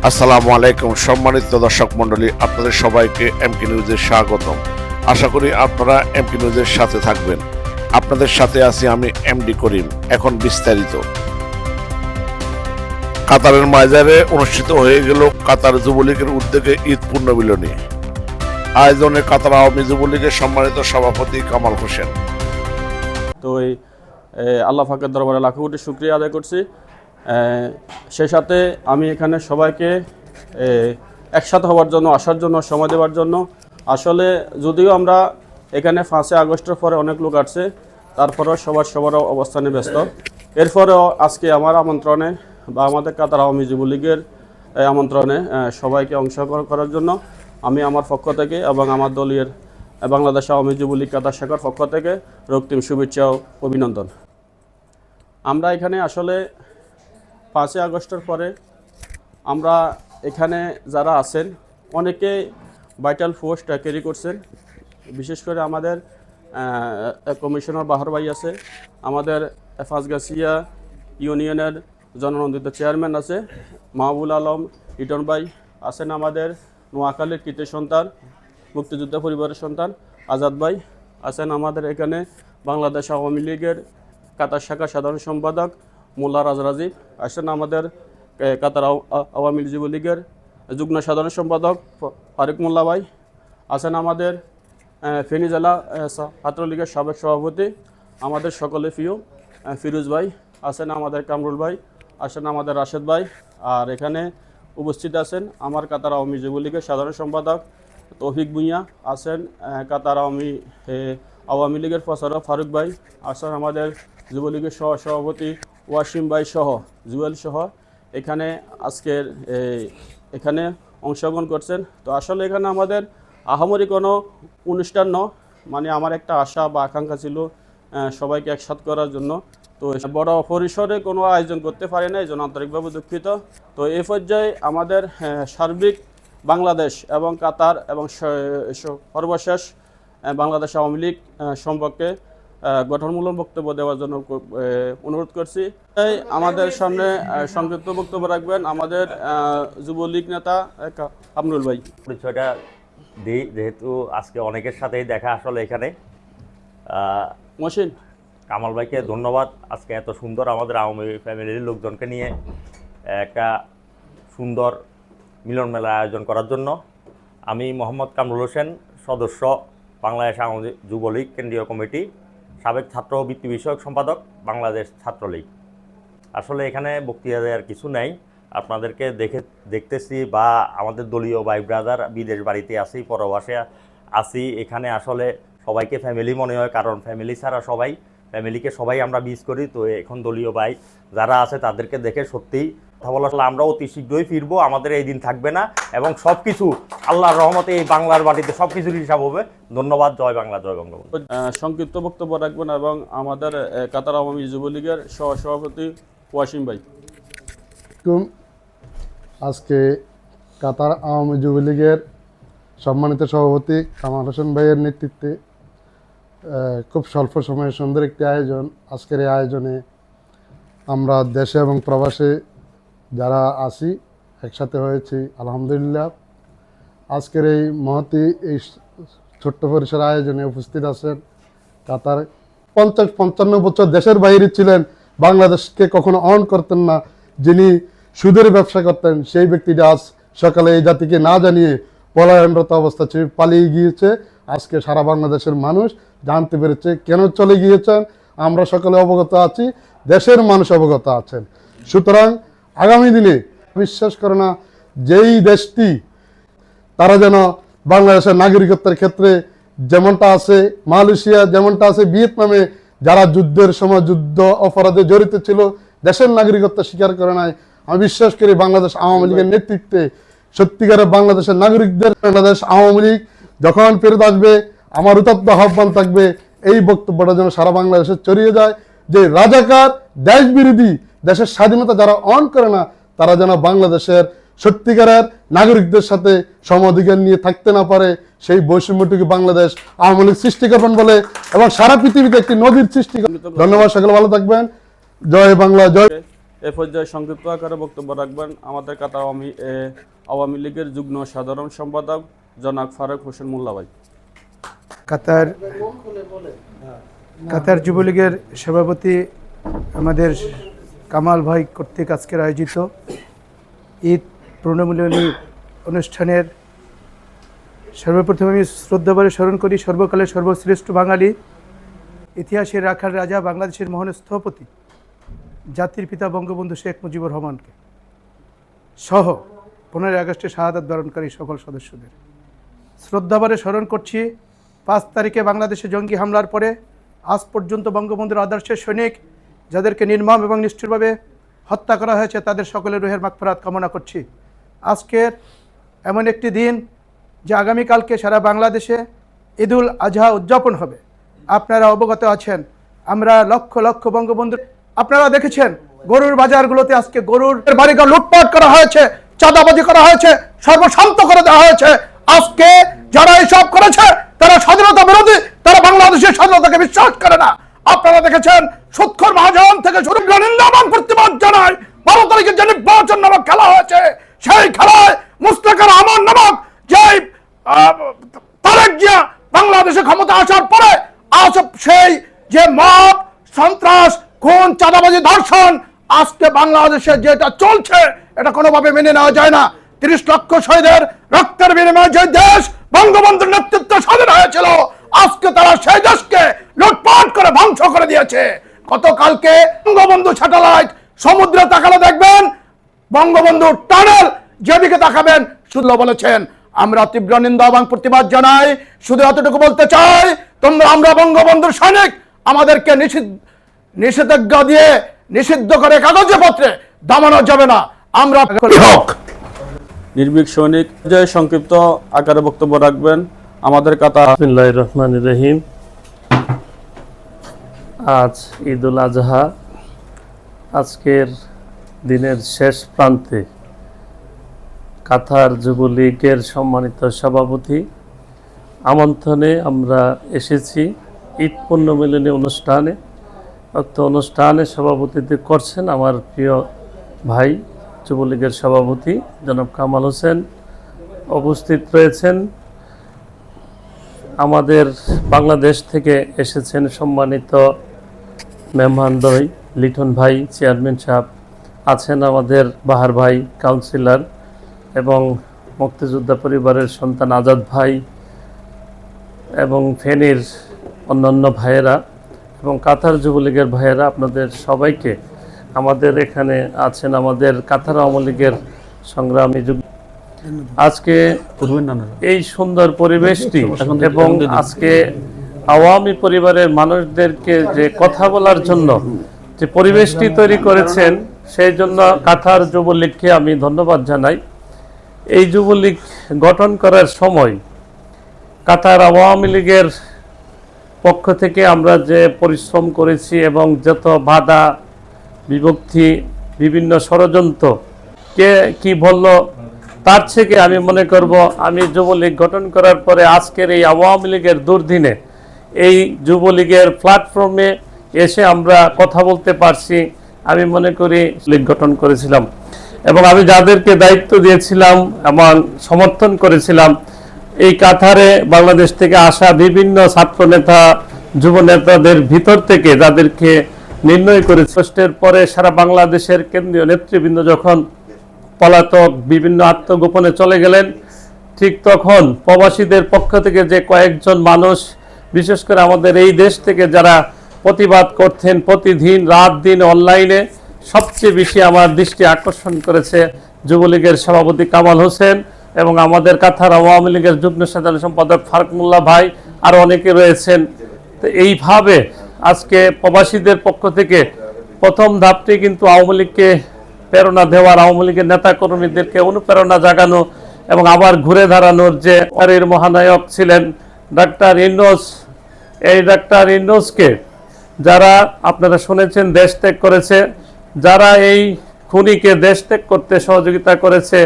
আসসালামু আলাইকুম সম্মানিত দর্শক মণ্ডলী, আপনাদের সবাইকে এমকে নিউজে স্বাগতম। আশা করি আপনারা এমকে নিউজের সাথে থাকবেন। আপনাদের সাথে আছি আমি এমডি করিম। এখন বিস্তারিত। কাতারের মাজারে অনুষ্ঠিত হয়ে গেল কাতার যুবলীগের উদ্যোগে ঈদ পুণ্যমিলনী। আয়োজনে কাতার আওয়ামী যুবলীগের সম্মানিত সভাপতি কামাল হোসেন। তো আল্লাহ পাকের দরবারে লাখো কোটি শুকরিয়া আদায় করছি। সেই সাথে আমি এখানে সবাইকে একসাথে হওয়ার জন্য, আসার জন্য, সময় দেওয়ার জন্য। আসলে যদিও আমরা এখানে 5 আগস্টের পরে অনেক লোক আসছে, তারপরেও সবার অবস্থানে ব্যস্ত। এরপরেও আজকে আমার আমন্ত্রণে বা আমাদের কাতার আওয়ামী যুবলীগের আমন্ত্রণে সবাইকে অংশগ্রহণ করার জন্য আমি আমার পক্ষ থেকে এবং আমার দলীয় বাংলাদেশ আওয়ামী যুবলীগ কাতার শাখার পক্ষ থেকে রক্তিম শুভেচ্ছা ও অভিনন্দন। আমরা এখানে আসলে 5 আগস্টের পরে আমরা এখানে যারা আছেন অনেকে ভাইটাল পোস্ট ক্যারি করছেন। বিশেষ করে আমাদের কমিশনার বাহার ভাই আছে, আমাদের ফাঁসগাছিয়া ইউনিয়নের জননন্দিত চেয়ারম্যান আছে মাহবুল আলম ইটন ভাই আছেন, আমাদের নোয়াখালীর কৃতি সন্তান মুক্তিযোদ্ধা পরিবারের সন্তান আজাদ ভাই আছেন, আমাদের এখানে বাংলাদেশ আওয়ামী লীগের কাতার শাখা সাধারণ সম্পাদক মোল্লা রাজরাজিব আছেন, আমাদের কাতার আওয়ামী যুবলীগের যুগ্ম সাধারণ সম্পাদক ফারুক মোল্লা ভাই আছেন, আমাদের ফেনী জেলা ছাত্রলীগের সাবেক সভাপতি আমাদের সকলে প্রিয় ফিরোজ ভাই আছেন, আমাদের কামরুল ভাই আছেন, আমাদের রাশেদ ভাই। আর এখানে উপস্থিত আছেন আমার কাতার আওয়ামী যুবলীগের সাধারণ সম্পাদক তৌফিক ভুঁইয়া আছেন, কাতার আওয়ামী লীগের প্রচারক ফারুক ভাই আছেন, আমাদের যুবলীগের সভাপতি ওয়াসিম ভাই সহ জুয়েল সহ এখানে আজকের এখানে অংশগ্রহণ করছেন। তো আসলে এখানে আমাদের আহামরি কোনো অনুষ্ঠান মানে আমার একটা আশা বা আকাঙ্ক্ষা ছিল সবাইকে একসাথ করার জন্য। তো বড় পরিসরে কোনো আয়োজন করতে পারি না, এই জন্য আন্তরিকভাবে দুঃখিত। তো এই পর্যায়ে আমাদের সার্বিক বাংলাদেশ এবং কাতার এবং সর্বশেষ বাংলাদেশ আওয়ামী লীগ সম্পর্কে গঠনমূলক বক্তব্য দেওয়ার জন্য অনুরোধ করছি। আমাদের সামনে সংক্ষিপ্ত বক্তব্য রাখবেন আমাদের যুবলীগ নেতা কামরুল ভাই। পরিচয়টা দিই, যেহেতু আজকে অনেকের সাথেই দেখা আসলে এখানে। মহসিন কামাল ভাইকে ধন্যবাদ, আজকে এত সুন্দর আমাদের আওয়ামী ফ্যামিলির লোকজনকে নিয়ে একটা সুন্দর মিলন মেলা আয়োজন করার জন্য। আমি মোহাম্মদ কামরুল হোসেন, সদস্য বাংলাদেশ আওয়ামী যুবলীগ কেন্দ্রীয় কমিটি, সাবেক ছাত্র বৃত্তি বিষয়ক সম্পাদক বাংলাদেশ ছাত্রলীগ। আসলে এখানে বক্তৃতা দেওয়ার কিছু নেই, আপনাদেরকে দেখতেছি বা আমাদের দলীয় ভাই ব্রাদার বিদেশ বাড়িতে আসি, পরবাসে আসি, এখানে আসলে সবাইকে ফ্যামিলি মনে হয়, কারণ ফ্যামিলি ছাড়া ফ্যামিলিকে সবাই আমরা মিস করি। তো এখন দলীয় ভাই যারা আছে তাদেরকে দেখে সত্যিই কথা বলা, আমরা অতি শীঘ্রই ফিরবো, আমাদের এই দিন থাকবে না এবং সব কিছু আল্লাহর রহমতে এই বাংলার বাড়িতে সব কিছুর হিসাব হবে। ধন্যবাদ। জয় বাংলা, জয় বঙ্গবন্ধু। সংক্ষিপ্ত বক্তব্য রাখবেন এবং আমাদের কাতার আওয়ামী যুবলীগের সভাপতি ওয়াসিম ভাই। আজকে কাতার আওয়ামী যুবলীগের সম্মানিত সভাপতি কামাল হোসেন ভাইয়ের নেতৃত্বে খুব স্বল্প সময়ে সুন্দর একটি আয়োজন। আজকের এই আয়োজনে আমরা দেশে এবং প্রবাসে যারা আছি একসাথে হয়েছি, আলহামদুলিল্লাহ। আজকের এই মহতি এই ছোট্ট পরিসর আয়োজনে উপস্থিত আছেন কাতার 50-55 বছর দেশের বাইরে ছিলেন, বাংলাদেশকে কখনো অন করতেন না, যিনি সুদের ব্যবসা করতেন, সেই ব্যক্তিটা আজ সকালে এই জাতিকে না জানিয়ে পলায়নরত অবস্থা ছিল, পালিয়ে গিয়েছে। আজকে সারা বাংলাদেশের মানুষ জানতে পেরেছে কেন চলে গিয়েছেন। আমরা সকলে অবগত আছি, দেশের মানুষ অবগত আছেন। সুতরাং আগামী দিনে বিশ্বাস করে না যেই দেশটি তারা যেন বাংলাদেশের নাগরিকত্বের ক্ষেত্রে যেমনটা আছে মালয়েশিয়া, যেমনটা আছে ভিয়েতনামে, যারা যুদ্ধের সময় যুদ্ধ অপরাধে জড়িত ছিল, দেশের নাগরিকত্ব স্বীকার করে নাই। আমি বিশ্বাস করি বাংলাদেশ আওয়ামী লীগের নেতৃত্বে সত্যিকারের বাংলাদেশের নাগরিকদের বাংলাদেশ আওয়ামী লীগ যখন ফেরত আসবে, আমার উত্তপ্ত আহ্বান থাকবে এই বক্তব্যটা যেন সারা বাংলাদেশে ছড়িয়ে যায় যে রাজাকার, দেশ বিরোধী, দেশের স্বাধীনতা যারা অন করে না, তারা যেন বাংলাদেশের সত্যিকারের নাগরিকদের সাথে সমাধিকার নিয়ে থাকতে না পারে। সেই বৈষম্যটুকু বাংলাদেশ আওয়ামী লীগ সৃষ্টি করবেন বলে এবং সারা পৃথিবীতে একটি নদীর সৃষ্টি। ধন্যবাদ, সকলে ভালো থাকবেন। জয় বাংলা, জয়। এ পর্যায়ে সংক্ষিপ্ত আকারে বক্তব্য রাখবেন আমাদের কাতার আওয়ামী লীগের যুগ্ম সাধারণ সম্পাদক জনাব ফারুক হোসেন মোল্লা ভাই। কাতার যুবলীগের সভাপতি আমাদের কামাল ভাই কর্তৃক আজকের আয়োজিত ঈদ প্রণমিলনী অনুষ্ঠানের সর্বপ্রথম আমি শ্রদ্ধাভরে স্মরণ করি সর্বকালের সর্বশ্রেষ্ঠ বাঙালি, ইতিহাসের রাখাল রাজা, বাংলাদেশের মহান স্থপতি, জাতির পিতা বঙ্গবন্ধু শেখ মুজিবুর রহমানকে সহ 15 আগস্টে শাহাদাত বরণকারী সকল সদস্যদের শ্রদ্ধাভরে স্মরণ করছি। 5 তারিখে বাংলাদেশে জঙ্গি হামলার পরে আজ পর্যন্ত বঙ্গবন্ধুর আদর্শের সৈনিক যাদেরকে নির্মম এবং নিষ্ঠুরভাবে হত্যা করা হয়েছে তাদের সকলের রুহের মাগফিরাত কামনা করছি। আজকের এমন একটি দিন যে আগামীকালকে সারা বাংলাদেশে ঈদুল আজহা উদযাপন হবে। আপনারা অবগত আছেন, আমরা লক্ষ লক্ষ বঙ্গবন্ধু, আপনারা দেখেছেন গরুর বাজারগুলোতে আজকে গরুর বাড়িঘর লুটপাট করা হয়েছে, চাঁদাবাজি করা হয়েছে, সর্বশান্ত করে দেওয়া হয়েছে। আজকে যারা এইসব করেছে তারা স্বাধীনতা বিরোধী, তারা বাংলাদেশের স্বাধীনতাকে বিশ্বাস করে না। আপনারা দেখেছেন সুৎখর মহাজন থেকে শুরু করে নিন্দাবান প্রতিবাদ জানায় 12 তারিখে যে নির্বাচন নামক খেলা হয়েছে, সেই খেলায় মুস্তাকার আমার নামক যে তারেক জিয়া বাংলাদেশে ক্ষমতা আসার পরে আজ সেই যে মব সন্ত্রাস, খুন, চাঁদাবাজি, ধর্ষণ আজকে বাংলাদেশে যেটা চলছে এটা কোনোভাবে মেনে নেওয়া যায় না। 30 লক্ষ শহীদের রক্তের বিনিময়ে যে দেশ বঙ্গবন্ধুর নেতৃত্বে স্বাধীন হয়েছিল, আজকে তারা সেই দেশকে লুটপাট করে ধ্বংস করে দিয়েছে। গতকালকে বঙ্গবন্ধু স্যাটেলাইট সমুদ্রে তাকালে দেখবেন বঙ্গবন্ধু টানেল, যেদিকে তাকাবেন শুধু বলেছেন। আমরা তীব্র নিন্দা এবং প্রতিবাদ জানাই। শুধু এতটুকু বলতে চাই, আমরা বঙ্গবন্ধুর সৈনিক, আমাদেরকে নিষেধাজ্ঞা দিয়ে নিষিদ্ধ করে কাগজে পত্রে দামানো যাবে না। আমরা নির্ভীক সৈনিক যে সংক্ষিপ্ত আকারে বক্তব্য রাখবেন আমাদের কাতার। বিসমিল্লাহির রহমানির রহিম। আজ ঈদুল আজহা, আজকের দিনের শেষ প্রান্তে কাতার যুবলীগের সম্মানিত সভাপতি আমন্ত্রণে আমরা এসেছি ঈদ পুণ্যমিলনী অনুষ্ঠানে। উক্ত অনুষ্ঠানে সভাপতিত্ব করছেন আমার প্রিয় ভাই যুবলীগের সভাপতি জনাব কামাল হোসেন। উপস্থিত রয়েছেন আমাদের বাংলাদেশ থেকে এসেছেন সম্মানিত মেহমানদ্বয় লিটন ভাই চেয়ারম্যান সাহেব, আছেন আমাদের বাহার ভাই কাউন্সিলর এবং মুক্তিযোদ্ধা পরিবারের সন্তান আজাদ ভাই এবং ফেনীর অন্যান্য ভাইয়েরা এবং কাতার যুবলীগের ভাইয়েরা, আপনাদের সবাইকে আমাদের এখানে আছেন আমাদের কাতার আওয়ামী লীগের সংগ্রামী আজকে এই সুন্দর পরিবেশটি এবং আজকে আওয়ামী পরিবারের মানুষদেরকে যে কথা বলার জন্য যে পরিবেশটি তৈরি করেছেন সেই জন্য কাতার যুবলীগকে আমি ধন্যবাদ জানাই। এই যুবলীগ গঠন করার সময় কাতার আওয়ামী লীগের পক্ষ থেকে আমরা যে পরিশ্রম করেছি এবং যত বাধা বিভক্তি বিভিন্ন ষড়যন্ত্র কে কি বলল তার থেকে আমি মনে করব আমি যুবলীগ গঠন করার পরে আজকের এই আওয়ামী লীগের দুর্দিনে এই যুবলীগের প্ল্যাটফর্মে এসে আমরা কথা বলতে পারছি। আমি মনে করি লীগ গঠন করেছিলাম এবং আমি যাদেরকে দায়িত্ব দিয়েছিলাম এবং সমর্থন করেছিলাম এই কাতারে বাংলাদেশ থেকে আসা বিভিন্ন ছাত্র নেতা যুব নেতাদের ভিতর থেকে যাদেরকে নির্ণয় করে ষষ্ঠের পরে সারা বাংলাদেশের কেন্দ্রীয় নেতৃবৃন্দ যখন পলাতক বিভিন্ন আত্মগোপনে চলে গেলেন, ঠিক তখন প্রবাসীদের পক্ষ থেকে যে কয়েকজন মানুষ বিশেষ করে আমাদের এই দেশ থেকে যারা প্রতিবাদ করতেন প্রতিদিন রাত দিন অনলাইনে, সবচেয়ে বেশি আমার দৃষ্টি আকর্ষণ করেছে যুবলীগের সভাপতি কামাল হোসেন এবং আমাদের কাতার আওয়ামী লীগের যুগ্ম সাধারণ সম্পাদক ফারুক মোল্লা ভাই, আর অনেকে রয়েছেন। তো এইভাবে আজকে প্রবাসীদের পক্ষ থেকে প্রথম ধাপটি কিন্তু আওয়ামী লীগকে প্রেরণা দেওয়ার, আওয়ামী লীগের নেতা কর্মীদেরকে অনুপ্রেরণা জাগানো এবং আবার ঘুরে দাঁড়ানোর যে এর মহানায়ক ছিলেন ডাক্তার ইউনূস, এই ডাক্তার ইউনূসকে যারা আপনারা শুনেছেন দেশ ত্যাগ করেছে, যারা এই খুনিকে দেশ ত্যাগ করতে সহযোগিতা করেছে,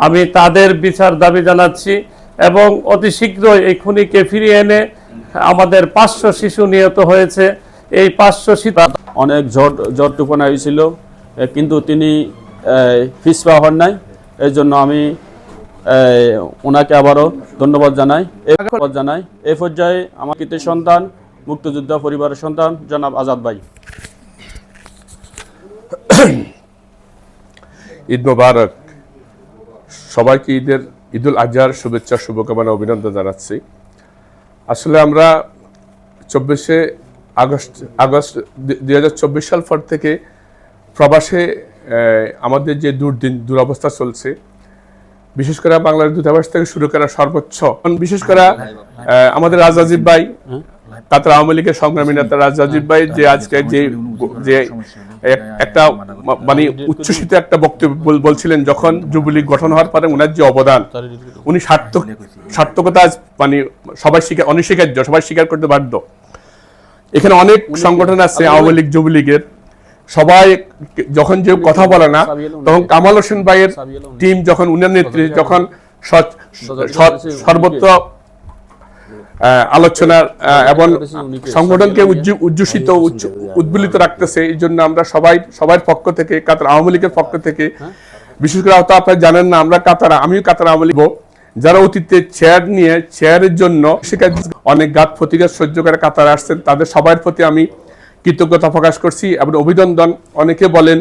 আমি তাদের বিচার দাবি জানাচ্ছি এবং অতি শীঘ্রই এই খুনিকে ফিরিয়ে এনে আমাদের 500 শিশু নিহত হয়েছে। এই 500 শিশু অনেক ঝড় তুফান হয়েছিল, কিন্তু তিনি পিছপা হন নাই। এই জন্য আমি ওনাকে আবারও ধন্যবাদ জানাই। এই পর্যায়ে আমার কৃতি সন্তান, মুক্তিযোদ্ধা পরিবারের সন্তান জনাব আজাদ ভাই। ঈদ মোবারক। সবাইকে ঈদুল আজহার শুভেচ্ছা, শুভকামনা, অভিনন্দন জানাচ্ছি। আসলে আমরা 24শে আগস্ট 2024 সাল পর থেকে প্রবাসে আমাদের যে দুরবস্থা চলছে, বিশেষ করে বাংলাদেশ দূতাবাস থেকে শুরু করা সর্বোচ্চ, বিশেষ করে আমাদের রাজাজিব ভাই, কাতার আওয়ামী লীগের সংগ্রামী নেতা রাজাজিব ভাই যে আজকে যে একটা মানে উচ্ছ্বসিত একটা বক্তব্য বলছিলেন, যখন যুবলীগ গঠন হওয়ার পরে ওনার যে অবদান, উনি সার্থকতা মানে সবাই অনস্বীকার্য, সবাই স্বীকার করতে বাধ্য। এখানে অনেক সংগঠন আছে আওয়ামী লীগ, যুবলীগের, সবাই যখন যে কথা বলে না, তখন কামাল হোসেন ভাইয়ের টিম যখন উনার নেতৃত্বে যখন সর্বত্র আলোচনার এবং সংগঠনকে উজ্জীবিত উদ্বেলিত রাখতেছে। এই জন্য আমরা সবার পক্ষ থেকে, কাতার আওয়ামী লীগের পক্ষ থেকে, বিশেষ করে হয়তো আপনারা জানেন না, আমিও কাতার আওয়ামী লীগ, যারা অতীতে চেয়ারের জন্য অনেক ঘাত প্রতিঘাত সহ্য করে কাতারে আসছেন, তাদের সবার প্রতি আমি কৃতজ্ঞতা প্রকাশ করছি এবং অভিনন্দন। অনেকে বলেন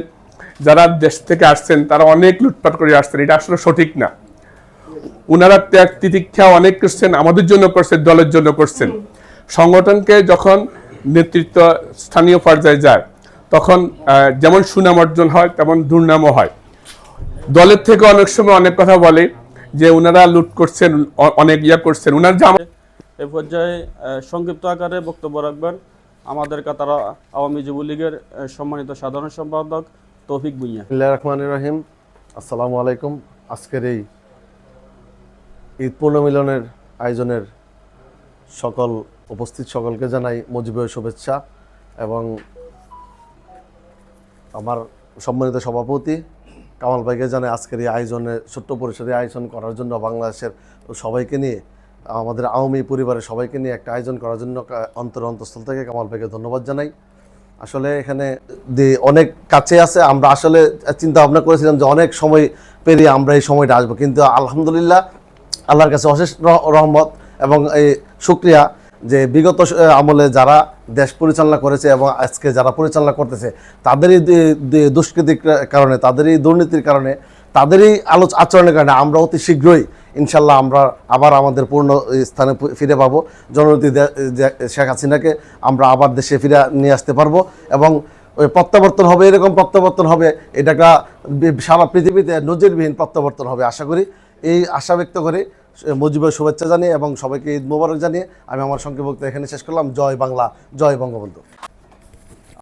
যারা দেশ থেকে আসছেন তারা অনেক লুটপাট করে আসছেন, এটা আসলে সঠিক না। উনারা ত্যাগ তিতিক্ষা অনেক করছেন, আমাদের জন্য করছেন, দলের জন্য করছেন। সংগঠনকে যখন নেতৃত্ব স্থানীয় পর্যায়ে যায়, তখন যেমন সুনাম অর্জন হয়, তেমন দুর্নামও হয়। দলের থেকে অনেক সময় অনেক কথা বলে যে উনারা লুট করছেন, অনেক করছেন। উনার এ পর্যায়ে সংক্ষিপ্ত আকারে বক্তব্য রাখবেন আমাদের কাতার আওয়ামী যুবলীগের সম্মানিত সাধারণ সম্পাদক তৌফিক ভূঁইয়া। বিসমিল্লাহির রহমানির রহিম। আসসালামু আলাইকুম। আজকের এই ঈদ পুনর্মিলনের আয়োজনের উপস্থিত সকলকে জানাই মুজিবের শুভেচ্ছা এবং আমার সম্মানিত সভাপতি কামাল ভাইকে জানাই আজকের এই আয়োজনে, ছোট্ট পরিসরে আয়োজন করার জন্য, বাংলাদেশের সবাইকে নিয়ে, আমাদের আওয়ামী পরিবারের সবাইকে নিয়ে একটা আয়োজন করার জন্য অন্তঃস্থল থেকে কামাল ভাইকে ধন্যবাদ জানাই। আসলে এখানে অনেক কাছে আছে, আমরা আসলে চিন্তা ভাবনা করেছিলাম যে অনেক সময় পেরিয়ে আমরা এই সময়টা আসবো, কিন্তু আলহামদুলিল্লাহ আল্লাহর কাছে অশেষ রহমত এবং এই শুকরিয়া যে বিগত আমলে যারা দেশ পরিচালনা করেছে এবং আজকে যারা পরিচালনা করতেছে, তাদেরই দুষ্কৃতির কারণে, তাদেরই দুর্নীতির কারণে, তাদেরই আচরণের কারণে আমরা অতি শীঘ্রই ইনশাল্লাহ আমরা আবার আমাদের পূর্ণ স্থানে ফিরে পাবো। জননেত্রী শেখ হাসিনাকে আমরা আবার দেশে ফিরে নিয়ে আসতে পারবো এবং ওই প্রত্যাবর্তন হবে, এরকম প্রত্যাবর্তন হবে, এটা একটা সারা পৃথিবীতে নজিরবিহীন প্রত্যাবর্তন হবে আশা করি। এই আশা ব্যক্ত করে মুজিবের শুভেচ্ছা জানিয়ে এবং সবাইকে ঈদ মোবারক জানিয়ে আমি আমার সংক্ষিপ্ত বক্তব্য এখানে শেষ করলাম। জয় বাংলা, জয় বঙ্গবন্ধু।